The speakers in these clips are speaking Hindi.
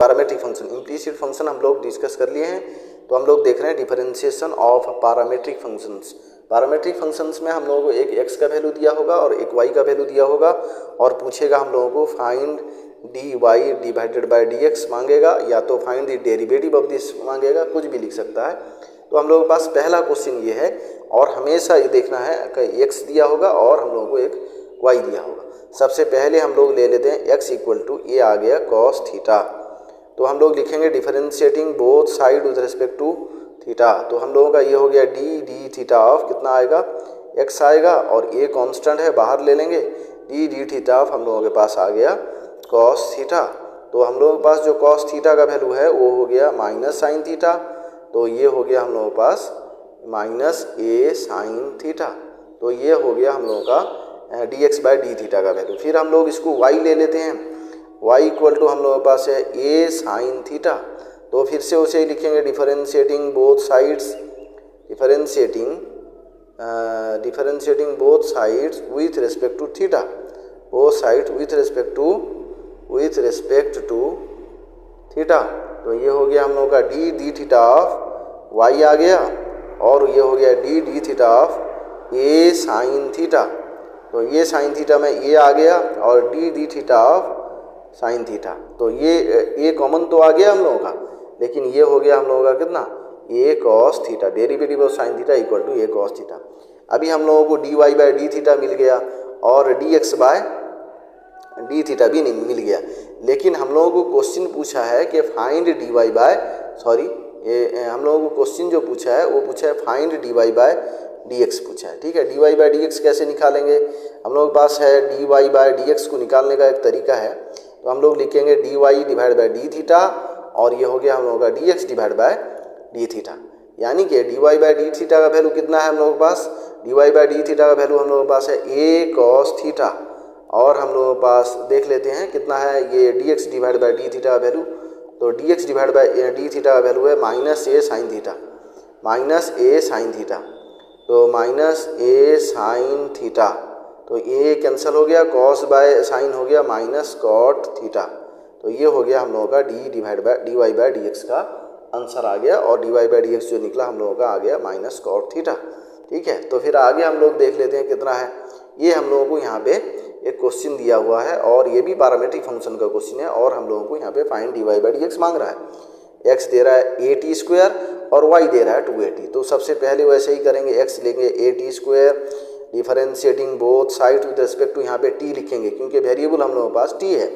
पैरामीट्रिक फंक्शन, इम्प्लीसिट फंक्शन हम लोग डिस्कस कर लिए हैं। तो हम लोग देख रहे हैं differentiation of parametric functions. Parametric functions में हम लोगों को एक x का वैल्यू दिया होगा और एक y का वैल्यू दिया होगा और पूछेगा हम लोगों को find dy divided by dx मांगेगा या तो find the derivative of this मांगेगा, कुछ भी लिख सकता है। तो हम लोगों के पास पहला क्वेश्चन ये है और हमेशा ये देखना है कि x दिया होगा और हम लोगों को एक y दिया होगा। सबसे पहले हम लोग ले लेते हैं x इक्वल टू ये आ गया cos थीटा। तो हम लोग लिखेंगे differentiating both side with respect to theta. तो हम लोगों का ये हो गया डी थीटा ऑफ कितना आएगा x आएगा और ये कांस्टेंट है बाहर ले लेंगे, डी थीटा ऑफ हम लोगों के पास आ गया cos थीटा। तो हम लोगों के पास जो cos थीटा का वैल्यू है वो हो गया माइनस साइन थीटा। तो ये हो गया हम लोगों के पास माइनस ए साइन थीटा। तो ये हो गया हम लोगों का d x by d theta का वैल्यू। फिर हम लोग इसको y ले लेते हैं, y इक्वल टू हम लोगों के पास है ए साइन थीटा। तो फिर से उसे लिखेंगे differentiating both sides, differentiating both sides with respect to theta, both side with respect to theta. तो ये हो गया हम लोगों का डी थीटा ऑफ y आ गया और ये हो गया D theta of A sine theta. तो ये साइन थीटा में ये आ गया और D theta of sine theta. तो ये कॉमन तो आ गया हम लोगों का, लेकिन ये हो गया हम लोगों का कितना a cos theta, derivative of sine theta equal to a cos theta. अभी हम लोगों को d Y by d theta मिल गया और d x by d theta भी नहीं मिल गया। लेकिन हम लोगों को क्वेश्चन पूछा है कि फाइंड डी वाई बाय हम लोगों को क्वेश्चन जो पूछा है वो पूछा है find D Y by D X पूछा है। ठीक है, D Y by D X कैसे निकालेंगे? हम लोग के पास है D Y by D X को निकालने का एक तरीका है। तो हम लोग लिखेंगे d Y divide by d theta और ये हो गया हम लोगों का d x divide by d theta. यानी कि d Y by d theta का वैल्यू कितना है हम लोगों के पास? D Y by d theta का वैल्यू हम लोगों के पास है ए कॉस थीटा और हम लोगों के पास देख लेते हैं कितना है ये D x divide by d theta का वैल्यू। तो D x divide by d theta का वैल्यू है माइनस ए साइन थीटा, माइनस ए साइन थीटा। तो माइनस ए साइन थीटा, तो ये कैंसिल हो गया, कॉस बाय साइन हो गया माइनस कॉट थीटा। तो ये हो गया हम लोगों का D Y by D X का आंसर आ गया और D Y by D X जो निकला हम लोगों का आ गया माइनस कॉट थीटा। ठीक है, तो फिर आगे हम लोग देख लेते हैं कितना है। ये हम लोगों को यहाँ पे एक क्वेश्चन दिया हुआ है और ये भी पैरामीट्रिक फंक्शन का क्वेश्चन है और हम लोगों को यहाँ पे find D Y by D X मांग रहा है। एक्स दे रहा है ए टी स्क्वायर और वाई दे रहा है 280। तो सबसे पहले वैसे ही करेंगे, एक्स लेंगे A T square differentiating both side with respect to यहाँ पे टी लिखेंगे क्योंकि वेरिएबल हम लोगों के पास टी है।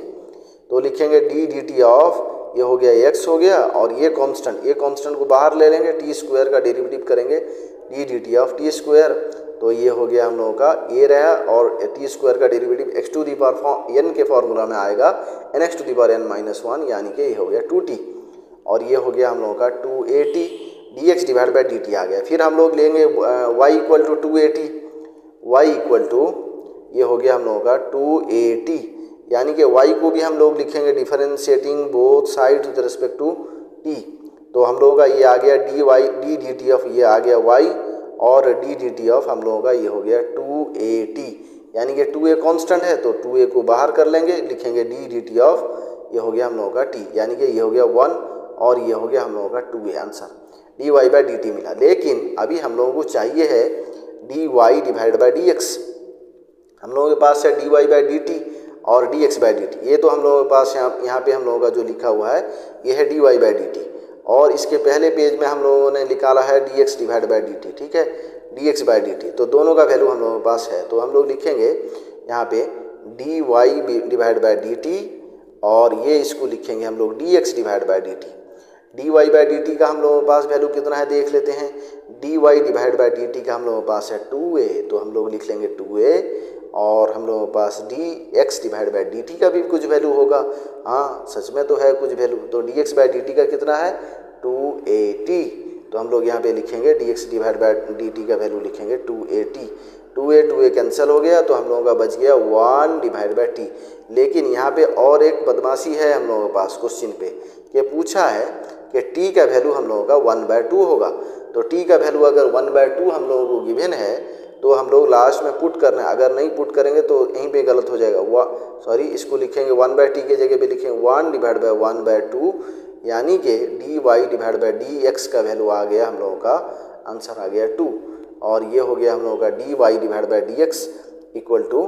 तो लिखेंगे डी डी टी ऑफ ये हो गया एक्स हो गया और ये कांस्टेंट को बाहर ले लेंगे, टी स्क्वायर का डेरिवेटिव करेंगे D d t of T square. तो ये हो गया हम लोगों का ए रहा और टी स्क्वायर का derivative X to the power N के फॉर्मूला में आएगा N X to the power N minus 1, यानी कि ये हो गया 2t और ये हो गया हम लोगों का 280 d x divide by D t आ गया। फिर हम लोग लेंगे y equal to 280, y equal to ये हो गया हम लोगों का 280, यानी कि y को भी हम लोग लिखेंगे differentiating both side with respect to t। तो हम लोगों का ये आ गया डी डी टी ऑफ ये आ गया y और डी डी टी ऑफ हम लोगों का ये हो गया 280, यानी कि 2a कांस्टेंट है तो 2a को बाहर कर लेंगे, लिखेंगे डी डी टी ऑफ ये हो गया हम लोगों का t, यानी कि ये हो गया 1 और ये हो गया हम लोगों का 2a answer d Y by D t मिला। लेकिन अभी हम लोगों को चाहिए है D Y divide by D x. हम लोगों के पास है D Y by D T और d x by D t. ये तो हम लोगों के पास यहाँ पे हम लोगों का जो लिखा हुआ है ये है D Y by D T और इसके पहले पेज में हम लोगों ने निकाला है D x divide by D T. ठीक है, D x by D T, तो दोनों का वैल्यू हम लोगों के पास है। तो हम लोग लिखेंगे यहाँ पे D Y divide by D T और ये इसको लिखेंगे हम लोग D x divide by D T. D Y by D T का हम लोगों के पास वैल्यू कितना है देख लेते हैं। D Y divide by D T का हम लोगों के पास है 2a, तो हम लोग लिख लेंगे 2a और हम लोगों के पास d x divide by D T का भी कुछ वैल्यू होगा। हाँ, सच में तो है कुछ वैल्यू। तो D x by D T का कितना है 280, तो हम लोग यहाँ पे लिखेंगे D x divide by D T का वैल्यू लिखेंगे 280। 2a कैंसिल हो गया तो हम लोगों का बच गया 1 डिवाइड बाई टी। लेकिन यहाँ पे और एक बदमाशी है हम लोगों के पास क्वेश्चन पे कि पूछा है कि t का वैल्यू हम लोगों का 1/2 होगा। तो t का वैल्यू अगर 1/2 हम लोगों को गिवन है तो हम लोग लास्ट में पुट करना है, अगर नहीं पुट करेंगे तो यहीं पे गलत हो जाएगा। इसको लिखेंगे 1/t के जगह पे लिखेंगे 1/1/2, यानी कि dy/dx का वैल्यू आ गया, हम लोगों का आंसर आ गया 2। और ये हो गया हम लोगों का dy/dx इक्वल टू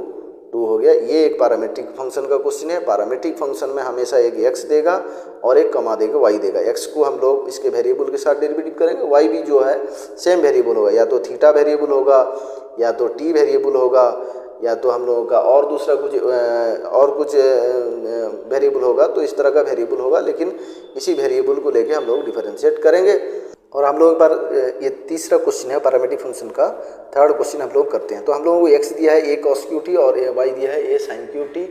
2 हो गया। ये एक पैरामीट्रिक फंक्शन का क्वेश्चन है। पैरामीट्रिक फंक्शन में हमेशा एक x देगा और एक कमा देगा y देगा। x को हम लोग इसके वेरिएबल के साथ डेरिवेटिव करेंगे, y भी जो है सेम वेरिएबल होगा, या तो थीटा वेरिएबल होगा, या तो t वेरिएबल होगा, या तो हम लोगों का और दूसरा कुछ वेरिएबल होगा। तो इस तरह का वेरिएबल होगा, लेकिन इसी वेरिएबल को लेके हम लोग डिफरेंशिएट करेंगे। और हम लोग पर ये तीसरा क्वेश्चन है पैरामीट्रिक फंक्शन का, थर्ड क्वेश्चन हम लोग करते हैं। तो हम लोगों को x दिया है a cos qt और y दिया है a sin qt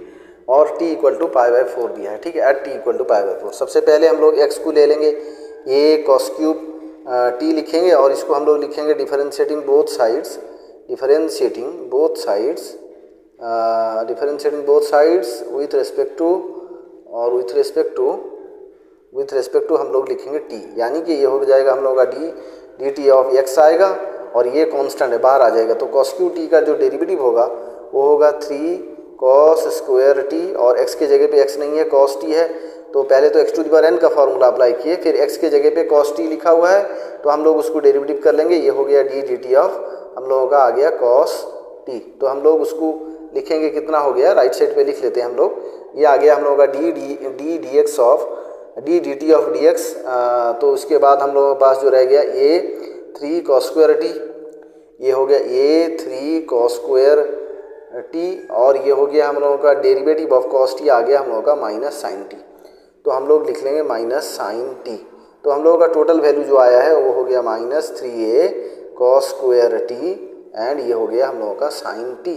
और t इक्वल टू π/4 दिया है, ठीक है, एट t इक्वल टू π/4। सबसे पहले हम लोग x को ले लेंगे, a cos क्यूब t लिखेंगे और इसको हम लोग लिखेंगे differentiating both sides with respect to हम लोग लिखेंगे t, यानी कि ये हो जाएगा हम लोगों का dt ऑफ x आएगा और ये कांस्टेंट है, बाहर आ जाएगा। तो cos qt का जो डेरिवेटिव होगा वो होगा 3 cos स्क्वायर t, और x के जगह पे x नहीं है cos t है, तो पहले तो x⁴n का फॉर्मूला अप्लाई किए, फिर x के जगह पे cos t लिखा हुआ है तो हम लोग उसको डेरिवेटिव कर लेंगे। ये हो गया dt ऑफ हम लोगों का आ गया cos t। तो हम लोग उसको लिखेंगे, कितना हो गया, राइट साइड पे लिख लेते हैं हम लोग। ये आ गया हम लोगों का d dx of d dt of dx। तो उसके बाद हम लोगों के पास जो रह गया a 3 cos स्क्वायर t, ये हो गया a 3 cos स्क्वायर t, और ये हो गया हम लोगों का डेरिवेटिव ऑफ cos t आ गया हम लोगों का माइनस साइन t। तो हम लोग लिख लेंगे माइनस साइन t। तो हम लोगों का टोटल वैल्यू जो आया है वो हो गया minus 3a cos square t and ये हो गया हम लोगों का साइन t,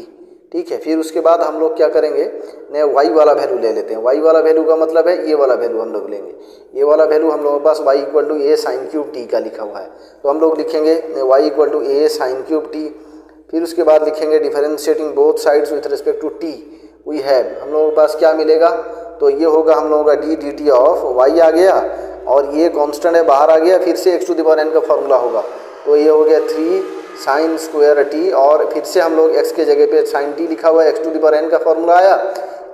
ठीक है। फिर उसके बाद हम लोग क्या करेंगे, नया y वाला वैल्यू ले लेते हैं। y वाला वैल्यू का मतलब है ये वाला वैल्यू हम लोग लेंगे। ये वाला वैल्यू हम लोगों के पास y equal to a sine cube t का लिखा हुआ है, तो हम लोग लिखेंगे y equal to a sine cube t। फिर उसके बाद लिखेंगे differentiating both sides with respect to t we have, हम लोगों के पास क्या मिलेगा, तो ये होगा हम लोगों का d dt ऑफ y आ गया, और ये कांस्टेंट है बाहर आ गया, फिर से x⁴n का फॉर्मूला होगा, तो ये हो गया 3 साइन स्क्वायर t, और फिर से हम लोग x के जगह पे साइन t लिखा हुआ है, x⁴n का फॉर्मूला आया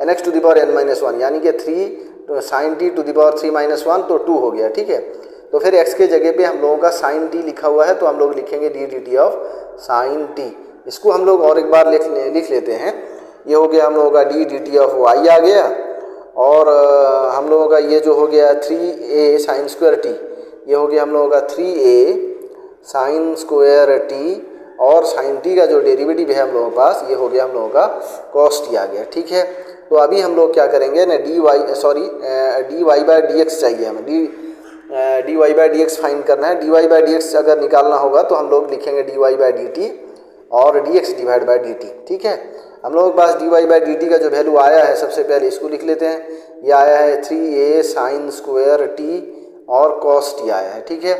एन x⁴n-1, यानी कि 3 sine t to the power 3-1 तो 2 हो गया, ठीक है। तो फिर x के जगह पे हम लोगों का साइन t लिखा हुआ है, तो हम लोग लिखेंगे d dt of sine t। इसको हम लोग और एक बार लिख लेते हैं। ये हो गया हम लोगों का d dt ऑफ y आ गया, और हम लोगों का ये जो हो गया 3a साइन स्क्वायर t, ये हो गया हम लोगों का 3a साइन स्क्वायर t, और साइन t का जो डेरिवेटिव है हम लोगों के पास ये हो गया हम लोगों का cos t आ गया, ठीक है। तो अभी हम लोग क्या करेंगे ना, dy बाई dx चाहिए हमें, dy बाई dx फाइंड करना है। dy बाई dx अगर निकालना होगा तो हम लोग लिखेंगे dy बाई dt और dx डिवाइड बाई dt, ठीक है। हम लोगों के पास dy बाई dt का जो वैल्यू आया है, सबसे पहले इसको लिख लेते हैं। ये आया है 3a साइन स्क्वायर t और cos t आया है, ठीक है।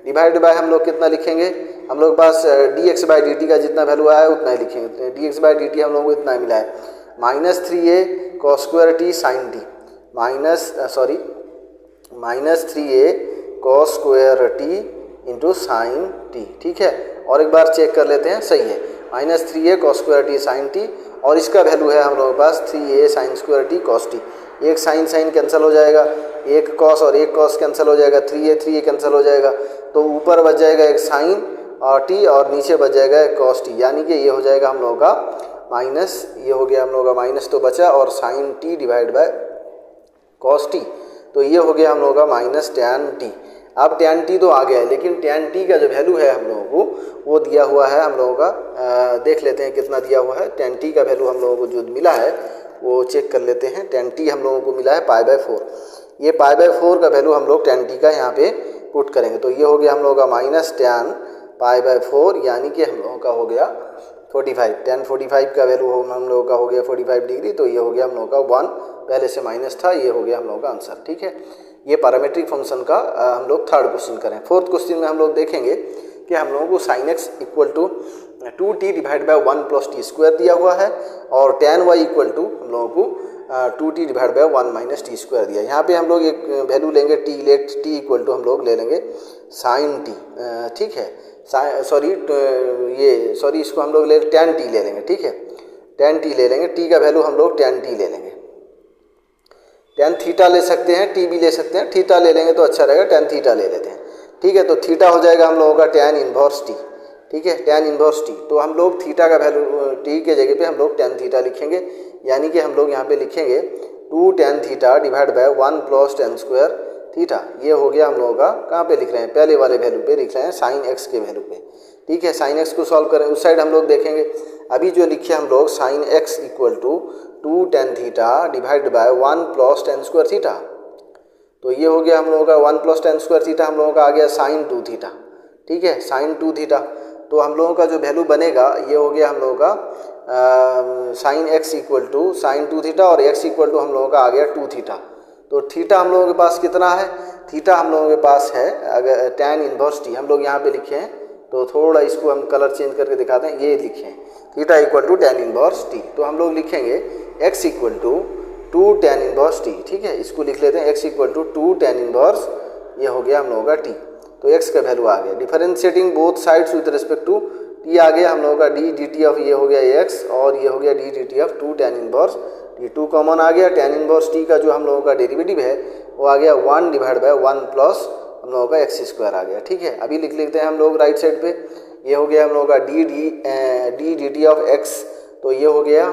डिवाइड बाय हम लोग कितना लिखेंगे, हम लोग के पास dx बाई dt का जितना वैल्यू आया है उतना ही लिखेंगे। dx बाई dt हम लोगों को इतना मिला है, minus 3a cos square t sine t, minus 3a cos square t into sine t, ठीक है। और एक बार चेक कर लेते हैं, सही है, minus 3a cos square t sine t, और इसका वैल्यू है हम लोगों के पास 3a sine square t cos t। एक साइन कैंसिल हो जाएगा, एक cos और एक cos कैंसिल हो जाएगा, 3a कैंसिल हो जाएगा, तो ऊपर बच जाएगा एक साइन और t, और नीचे बच जाएगा एक cos t, यानी कि ये हो जाएगा हम लोगों का माइनस, ये हो गया हम लोगों का माइनस तो बचा, और sine t divide by cos t, तो ये हो गया हम लोगों का माइनस tan t। अब tan t तो आ गया है, लेकिन tan t का जो वैल्यू है हम लोगों को वो दिया हुआ है हम लोगों का, देख लेते हैं कितना दिया हुआ है। tan t का वैल्यू हम लोगों को जो मिला है वो चेक कर लेते हैं। tan t हम लोगों को मिला है π/4, ये π/4 का वैल्यू हम लोग tan t का यहाँ पे पुट करेंगे, तो ये हो गया हम लोगों का माइनस tan π/4, यानी कि हम लोगों का हो गया 45। tan 45 का वैल्यू हम लोगों का हो गया 45 डिग्री, तो ये हो गया हम लोगों का 1, पहले से माइनस था, ये हो गया हम लोगों का आंसर, ठीक है। ये पैरामीट्रिक फंक्शन का हम लोग थर्ड क्वेश्चन करें। फोर्थ क्वेश्चन में हम लोग देखेंगे कि हम लोगों को sin x equal to 2t divide by 1 plus t square दिया हुआ है, और tan y इक्वल टू हम लोगों को 2t divide by 1 minus t square दिया। यहाँ पे हम लोग एक वैल्यू लेंगे t, let t equal to हम लोग ले लेंगे साइन t, ठीक है, इसको हम लोग ले tan t ले लेंगे, ठीक है, tan t ले लेंगे, t का वैल्यू हम लोग tan t ले लेंगे, tan थीटा ले सकते हैं, t भी ले सकते हैं, थीटा ले लेंगे तो अच्छा रहेगा, tan थीटा ले लेते हैं, ठीक है। तो थीटा हो जाएगा हम लोगों का tan इनवर्स t, ठीक है, tan इनवर्स t। तो हम लोग थीटा का वैल्यू t के जगह पे हम लोग tan थीटा लिखेंगे, यानी कि हम लोग यहाँ पे लिखेंगे 2 tan theta divide by 1 plus tan square theta. ये हो गया हम लोगों का, कहाँ पे लिख रहे हैं, पहले वाले वैल्यू पे लिख रहे हैं, साइन x के वैल्यू पे, ठीक है। साइन x को सॉल्व करें, उस साइड हम लोग देखेंगे। अभी जो लिखे हम लोग sine x equal to 2 tan theta divide by 1 plus tan square theta, तो ये हो गया हम लोगों का 1 प्लस tan स्क्वायर थीटा हम लोगों का आ गया साइन 2 थीटा, ठीक है, साइन 2 थीटा। तो हम लोगों का जो वैल्यू बनेगा ये हो गया हम लोगों का sine x equal to sine 2 theta और x इक्वल टू हम लोगों का आ गया 2 थीटा। तो थीटा हम लोगों के पास कितना है, थीटा हम लोगों के पास है, अगर tan इनवर्स t हम लोग यहाँ पे लिखे हैं, तो थोड़ा इसको हम कलर चेंज करके दिखाते हैं, ये लिखे हैं theta equal to tan inverse t। तो हम लोग लिखेंगे x equal to 2 tan inverse t, ठीक है, इसको लिख लेते हैं x equal to 2 tan inverse, ये हो गया हम लोगों का t। तो x का वैल्यू आ गया, differentiating both sides with respect to t आ गया हम लोगों का d dt ऑफ, ये हो गया x और ये हो गया d dt of 2 tan inverse t। 2 common आ गया, tan इनवर्स t का जो हम लोगों का डेरिवेटिव है वो आ गया 1 डिवाइड बाय 1 प्लस हम लोगों का x स्क्वायर आ गया, ठीक है। अभी लिख लेते हैं हम लोग राइट साइड पे, ये हो गया हम लोगों का d dt ऑफ x, तो ये हो गया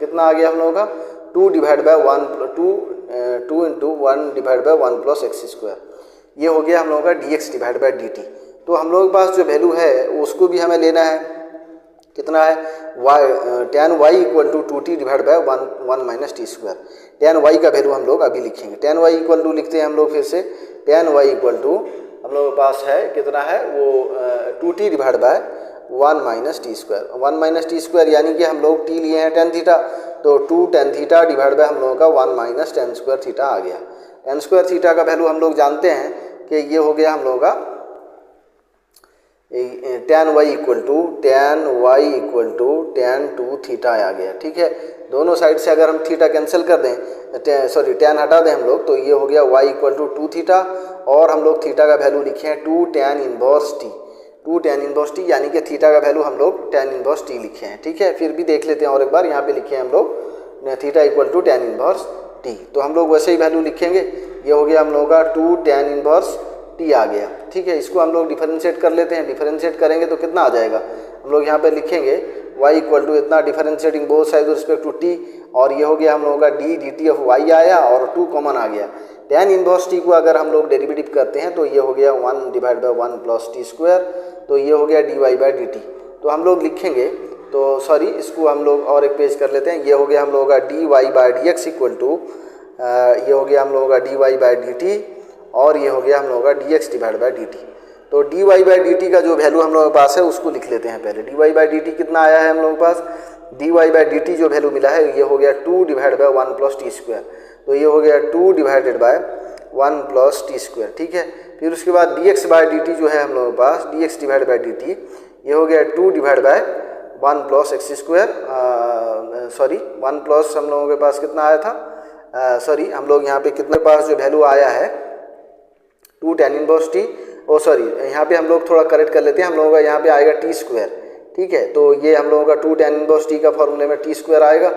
कितना आ गया हम लोगों का 2 divide by 2 into 1 divide by 1 plus x square, ये हो गया हम लोगों का dx डिवाइड बाय dt। तो हम लोगों के पास जो वैल्यू है उसको भी हमें लेना है, कितना है tan y equal to 2t divide by 1 minus t square. tan y का वैल्यू हम लोग अभी लिखेंगे, tan y इक्वल टू लिखते हैं हम लोग फिर से, tan y इक्वल टू हम लोगों के पास है कितना है वो 2t divide by 1 minus t square, 1 minus t square, यानी कि हम लोग t लिए हैं tan थीटा, तो 2 tan थीटा डिवाइड बाय हम लोगों का 1 माइनस tan स्क्वायर थीटा आ गया। tan स्क्वायर थीटा का वैल्यू हम लोग जानते हैं कि ये हो गया हम लोगों का tan y equal to tan 2 theta आ गया, ठीक है। दोनों साइड से अगर हम थीटा कैंसिल कर दें, सॉरी tan हटा दें हम लोग, तो ये हो गया y इक्वल टू 2 थीटा और हम लोग थीटा का वैल्यू लिखे हैं 2 tan inverse t, 2 tan inverse t, यानी कि थीटा का वैल्यू हम लोग tan इनवर्स t लिखे हैं, ठीक है। फिर भी देख लेते हैं और एक बार, यहाँ पे लिखे हैं हम लोग theta equal to tan inverse t, तो हम लोग वैसे ही वैल्यू लिखेंगे, ये हो गया हम लोगों का 2 tan इनवर्स t आ गया, ठीक है। इसको हम लोग डिफरेंशिएट कर लेते हैं, डिफरेंशिएट करेंगे तो कितना आ जाएगा, हम लोग यहाँ पे लिखेंगे y इक्वल टू इतना, differentiating both side with respect to t, और ये हो गया हम लोगों का d dt ऑफ y आया और 2 कॉमन आ गया। tan इनवर्स t को अगर हम लोग डेरिवेटिव करते हैं तो ये हो गया 1 divide by 1 plus t square, तो ये हो गया dy बाय dt। तो हम लोग लिखेंगे, तो सॉरी इसको हम लोग और एक पेज कर लेते हैं, ये हो गया हम लोगों का dy by dx equal to, ये हो गया हम लोगों का dy बाय dt और ये हो गया हम लोगों का dx डिवाइड बाय dt। तो dy बाय dt का जो वैल्यू हम लोगों के पास है उसको लिख लेते हैं पहले। dy बाय dt कितना आया है हम लोगों के पास, dy बाय dt जो वैल्यू मिला है ये हो गया 2 divide by 1 plus t square, तो ये हो गया 2 divided by 1 plus t square, ठीक है। फिर उसके बाद dx बाय dt जो है हम लोगों के पास, dx डिवाइड बाय dt ये हो गया 2 divide by 1 plus x square, sorry 1 plus हम लोगों के पास कितना आया था, सॉरी हम लोग यहाँ पे कितने पास जो वैल्यू आया है 2 tan इनवर्स t, ओ सॉरी यहाँ पे हम लोग थोड़ा करेक्ट कर लेते हैं, हम लोगों का यहाँ पे आएगा टी स्क्वायर, ठीक है। तो ये हम लोगों का 2 tan इनवर्स t का फॉर्मूले में टी स्क्वायर आएगा,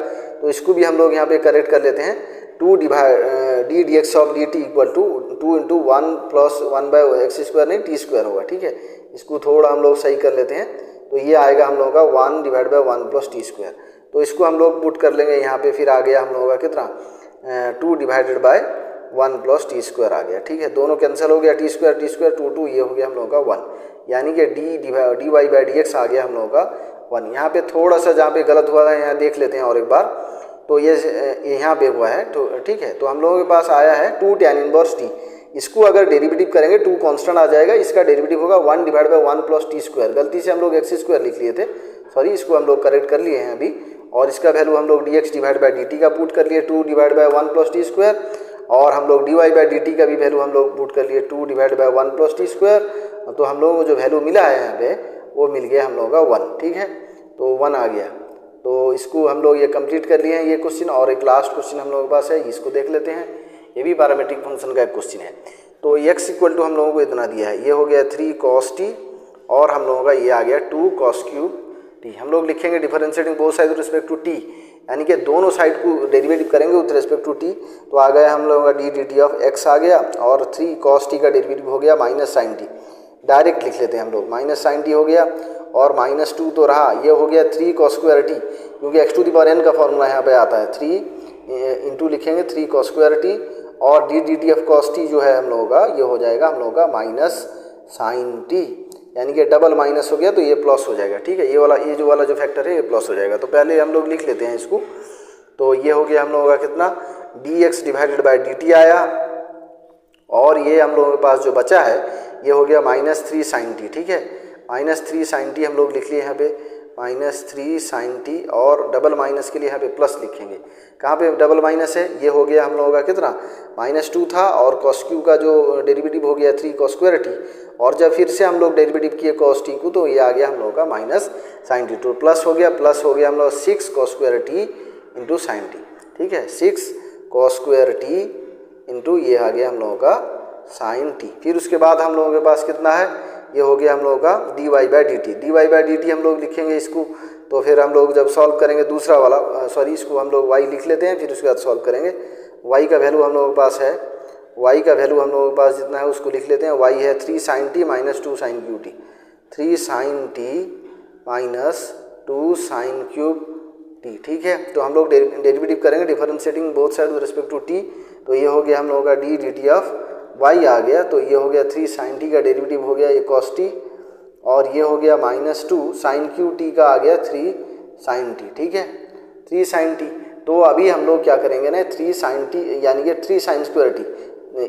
तो इसको भी हम लोग यहाँ पे करेक्ट कर लेते हैं, 2 divide d dx of dt equal to 2 into 1 plus 1 by x square, नहीं टी स्क्वायर होगा, ठीक है। इसको थोड़ा हम लोग सही कर लेते हैं, तो ये आएगा हम लोगों का 1 divide by 1 plus t square, तो इसको हम लोग पुट कर लेंगे यहाँ पे, फिर आ गया हम लोगों का कितना 2 divided by 1 plus t square आ गया, ठीक है। दोनों कैंसिल हो गया, टी स्क्वायर 2 ये हो गया हम लोगों का 1, यानी कि dy बाई dx आ गया हम लोगों का 1। यहाँ पे थोड़ा सा जहाँ पे गलत हुआ है यहाँ देख लेते हैं और एक बार, तो ये यहाँ पे हुआ है, तो ठीक है। तो हम लोगों के पास आया है 2 tan इनवर्स t, इसको अगर डेरिवेटिव करेंगे 2 कांस्टेंट आ जाएगा, इसका डेरिवेटिव होगा 1 divide by 1 plus t square, गलती से हम लोग एक्स स्क्वायर लिख लिए थे, सॉरी इसको हम लोग करेक्ट कर लिए हैं अभी, और इसका वैल्यू हम लोग dx डिवाइड बाय dt का पुट कर लिए 2 divide by 1 plus t square, और हम लोग dy बाई dt का भी वैल्यू हम लोग पुट कर लिए 2 divide by 1 plus t square, तो हम लोगों को जो वैल्यू मिला है यहाँ पे वो मिल गया हम लोगों का 1, ठीक है। तो 1 आ गया, तो इसको हम लोग ये कंप्लीट कर लिए हैं ये क्वेश्चन, और एक लास्ट क्वेश्चन हम लोगों के पास है, इसको देख लेते हैं। ये भी पैरामीट्रिक फंक्शन का एक क्वेश्चन है। तो x इक्वल टू हम लोगों को इतना दिया है, ये हो गया 3 cos t, और हम लोगों का ये आ गया 2 cos क्यूब t। हम लोग लिखेंगे differentiating both side with respect to t, यानी कि दोनों साइड को डेरिवेटिव करेंगे विद रिस्पेक्ट टू t। तो आ गया हम लोगों का d dt ऑफ x आ गया, और 3 cos t का डेरिवेटिव हो गया माइनस साइन t। डायरेक्ट लिख लेते हैं हम लोग, माइनस साइन t हो गया, और -2 तो रहा, ये हो गया 3 cos स्क्वायर t, क्योंकि x to the power n का फॉर्मूला यहाँ पे आता है। 3 इंटू लिखेंगे 3 cos स्क्वायर t, और d d t of cos t जो है हम लोगों का, ये हो जाएगा हम लोगों का माइनस साइन t, यानी कि डबल माइनस हो गया तो ये प्लस हो जाएगा। ठीक है, ये जो वाला जो फैक्टर है ये प्लस हो जाएगा। तो पहले हम लोग लिख लेते हैं इसको। तो ये हो गया हम लोगों का कितना, dx डिवाइडेड बाई dt आया, और ये हम लोगों के पास जो बचा है ये हो गया -3 साइन t। ठीक है, -3 साइन t हम लोग लिख लिए यहाँ पे, -3 साइन t, और डबल माइनस के लिए यहाँ पे प्लस लिखेंगे। कहाँ पे डबल माइनस है, ये हो गया हम लोगों का कितना, -2 था, और cos q का जो डेरिवेटिव हो गया 3 cos स्क्वायर t, और जब फिर से हम लोग डेरिवेटिव किए cos t को, तो ये आ गया हम लोगों का माइनस साइन t। तो प्लस हो गया हम लोग 6 cos square t into sine t। ठीक है, 6 cos स्क्वायर t इंटू ये आ गया हम लोगों का साइन t। फिर उसके बाद हम लोगों के पास कितना है, ये हो गया हम लोगों का dy बाई डी टी हम लोग लिखेंगे इसको। तो फिर हम लोग जब सॉल्व करेंगे दूसरा वाला, इसको हम लोग y लिख लेते हैं, फिर उसके बाद सॉल्व करेंगे। y का वैल्यू हम लोगों के पास है, y का वैल्यू हम लोगों के पास जितना है उसको लिख लेते हैं। y है 3 sine t minus 2 sine cube t, 3 sine t minus 2 sine cube t। ठीक है, तो हम लोग डेरिवेटिव करेंगे differentiating both side with respect to t। तो ये हो गया हम लोगों का d d t of y आ गया, तो ये हो गया 3 साइन t का डेरिवेटिव हो गया ये cos t, और ये हो गया -2 साइन क्यू t का आ गया 3 साइन t। ठीक है, 3 साइन t। तो अभी हम लोग क्या करेंगे ना, 3 साइन t यानी कि 3 साइन स्क्वायर t,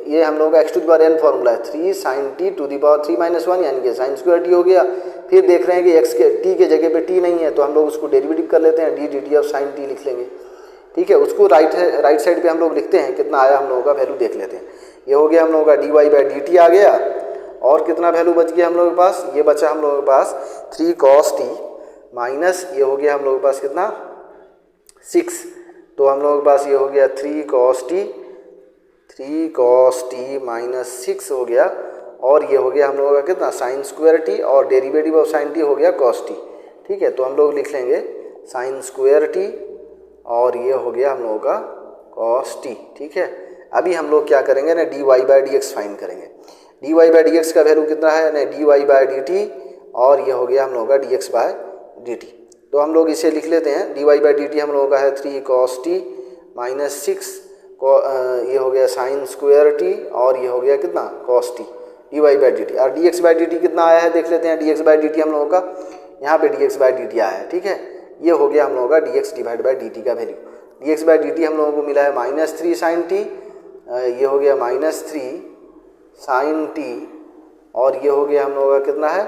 ये हम लोग का x to the power n formula है, 3 sine t to the power 3 - 1 यानी कि साइन स्क्वायर t हो गया। फिर देख रहे हैं कि x के t के जगह पे t नहीं है, तो हम लोग उसको डेरिवेटिव कर लेते हैं, D d t of sine t लिख लेंगे। ठीक है, उसको राइट साइड पे हम लोग लिखते हैं, कितना आया हम लोगों का वैल्यू देख लेते हैं। ये हो गया हम लोगों का dy बाई dt आ गया, और कितना वैल्यू बच गया हम लोगों के पास, ये बचा हम लोगों के पास 3 cos t माइनस ये हो गया हम लोगों के पास कितना 6। तो हम लोगों के पास ये हो गया 3 cos t माइनस 6 हो गया, और ये हो गया हम लोगों का कितना साइन स्क्वायर t, और डेरिवेटिव ऑफ साइन t हो गया cos t। ठीक है, तो हम लोग लिख लेंगे साइन स्क्वायर t, और ये हो गया हम लोगों का cos t। ठीक है, अभी हम लोग क्या करेंगे ना, dy बाई dx फाइंड करेंगे। dy बाई dx का वैल्यू कितना है ना, dy बाई dt, और ये हो गया हम लोगों का dx बाई dt। तो हम लोग इसे लिख लेते हैं, dy बाई dt हम लोगों का है 3 cos t माइनस 6, ये हो गया साइन स्क्वायर t, और ये हो गया कितना cos t, dy by dt। और dx बाई dt कितना आया है देख लेते हैं, dx बाई dt हम लोगों का यहाँ पे dx बाई dt आया है। ठीक है, ये हो गया हम लोगों का dx डिवाइड बाई dt का वैल्यू। dx बाई dt हम लोगों को मिला है -3 साइन t, ये हो गया -3 साइन t, और ये हो गया हम लोगों का कितना है,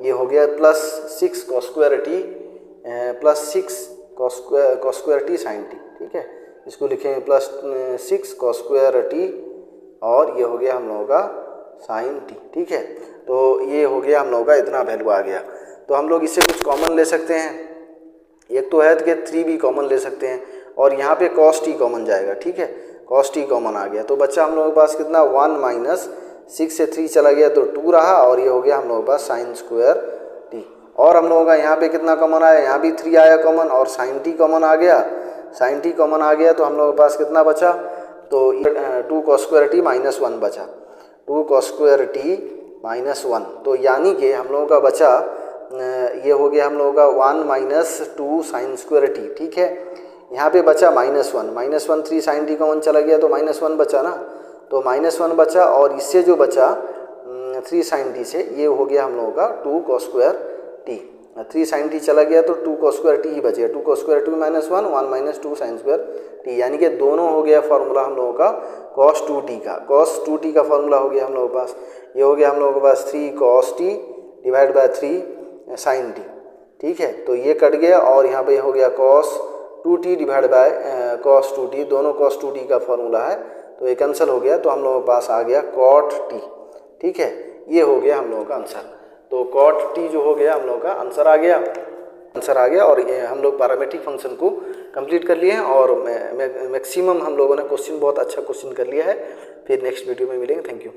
ये हो गया +6 cos square t +6 cos square t sine t। ठीक है, इसको लिखेंगे +6 cos स्क्वायर t, और ये हो गया हम लोगों का साइन t। ठीक है, तो ये हो गया हम लोगों का इतना वैल्यू आ गया। तो हम लोग इससे कुछ कॉमन ले सकते हैं, एक तो है कि 3 भी कॉमन ले सकते हैं, और यहाँ पे cos t कॉमन जाएगा। ठीक है, cos t कॉमन आ गया, तो बच्चा हम लोगों के पास कितना 1 माइनस 6 से 3 चला गया तो 2 रहा, और ये हो गया हम लोगों के पास साइन स्क्वायर t। और हम लोगों का यहाँ पे कितना कॉमन आया, यहाँ भी 3 आया कॉमन, और साइन t कॉमन आ गया, साइन t कॉमन आ गया, तो हम लोगों के पास कितना बचा, तो 2 cos स्क्वायर t माइनस 1 बचा, 2 cos स्क्वायर t माइनस 1। तो यानी कि हम लोगों का बचा ये हो गया हम लोगों का 1 माइनस 2 साइन स्क्वायर t। ठीक है, यहाँ पे बचा -1 3 साइन t कॉमन चला गया तो -1 बचा ना, तो -1 बचा, और इससे जो बचा 3 साइन t से, ये हो गया हम लोगों का 2 cos square t। 3 sine t चला गया तो 2 cos स्क्वायर t ही बचेगा, 2 cos square t -1 1 minus 2 sign square t, यानी कि दोनों हो गया फार्मूला हम लोगों का cos 2t का, cos 2t का फार्मूला हो गया हम लोगों के पास, ये हो गया हम लोगों के पास 3 cos t divide by 3 sine t। ठीक है, तो ये कट गया, और यहाँ पे हो गया cos 2t divide by cos 2t, दोनों cos 2t का फॉर्मूला है, तो ये कैंसिल हो गया, तो हम लोगों के पास आ गया cot t। ठीक है, ये हो गया हम लोगों का आंसर। तो cot t जो हो गया हम लोगों का आंसर आ गया। आंसर आ गया। और ये हम लोग पैरामेट्रिक फंक्शन को कंप्लीट कर लिए हैं और मैक्सिमम हम लोगों ने क्वेश्चन बहुत अच्छा क्वेश्चन कर लिया है। फिर नेक्स्ट वीडियो में मिलेंगे। Thank you.